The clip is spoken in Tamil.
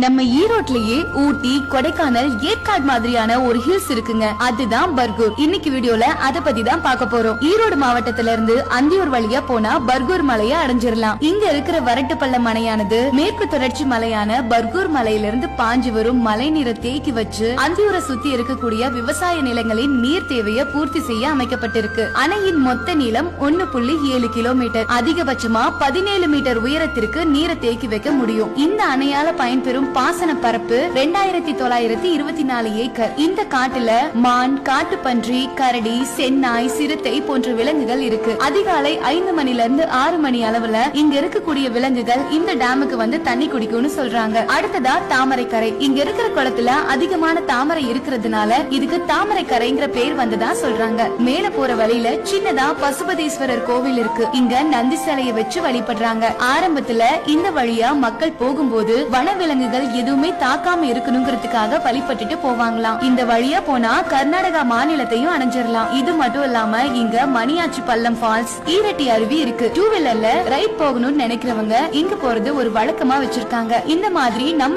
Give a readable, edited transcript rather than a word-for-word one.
நம்ம ஈரோட்லயே ஊட்டி, கொடைக்கானல், ஏற்காடு மாதிரியான ஒரு ஹில்ஸ் இருக்குங்க. அதுதான் பர்கூர். இன்னைக்கு வீடியோல அத பத்தி தான் பார்க்க போறோம். ஈரோடு மாவட்டத்துல இருந்து அந்தியூர் வழியா போனா பர்கூர் மலையை அடைஞ்சிடலாம். இங்க இருக்கிற வரட்டு பள்ள மலையானது மேற்கு தொடர்ச்சி மலையான பர்கூர் மலையிலிருந்து பாஞ்சு வரும் மழை நீரை தேக்கி வச்சு அந்தியூரை சுத்தி இருக்கக்கூடிய விவசாய நிலங்களின் நீர் தேவையை பூர்த்தி செய்ய அமைக்கப்பட்டிருக்கு. அணையின் மொத்த நீளம் 1.7 கிலோமீட்டர். அதிகபட்சமா 17 மீட்டர் உயரத்திற்கு நீரை தேக்கி வைக்க முடியும். இந்த அணையால பயன்பெறும் பாசன பரப்பு 2924 ஏக்கர். இந்த காட்டுல மான், காட்டுப்பன்றி, கரடி, சென்னாய், சிறுத்தை போன்ற விலங்குகள் இருக்கு. அதிகாலை 5 மணில இருந்து 6 மணி அளவுல இங்க இருக்கக்கூடிய விலங்குகள் இந்த டேமுக்கு வந்து தண்ணி குடிக்கும்னு சொல்றாங்க. அடுத்ததா தாமரை கரை. இங்க இருக்கிற குளத்துல அதிகமான தாமரை இருக்கிறதுனால இதுக்கு தாமரை கரைங்கிற பேர் வந்ததா சொல்றாங்க. மேல போற வழியில சின்னதா பசுபதீஸ்வரர் கோவில் இருக்கு. இங்க நந்தி சிலையை வச்சு வழிபடுறாங்க. ஆரம்பத்துல இந்த வழியா மக்கள் போகும்போது வனவிலங்குகள் எதுவுமே தாக்காம இருக்கணுங்கிறதுக்காக வழிபட்டுட்டு போவாங்களாம். இந்த வழியா போனா கர்நாடகா மாநிலத்தையும் அடைஞ்சிடலாம். இது மட்டும் இல்லாம இங்க மணியாச்சி பள்ளம் ஃபால்ஸ், ஈரட்டி அருவி இருக்கு. 2 வீலர்ல ரைட் போகணும்னு நினைக்கிறவங்க இங்க போறது ஒரு வழக்கமா வச்சிருக்காங்க. இந்த மாதிரி நம்ம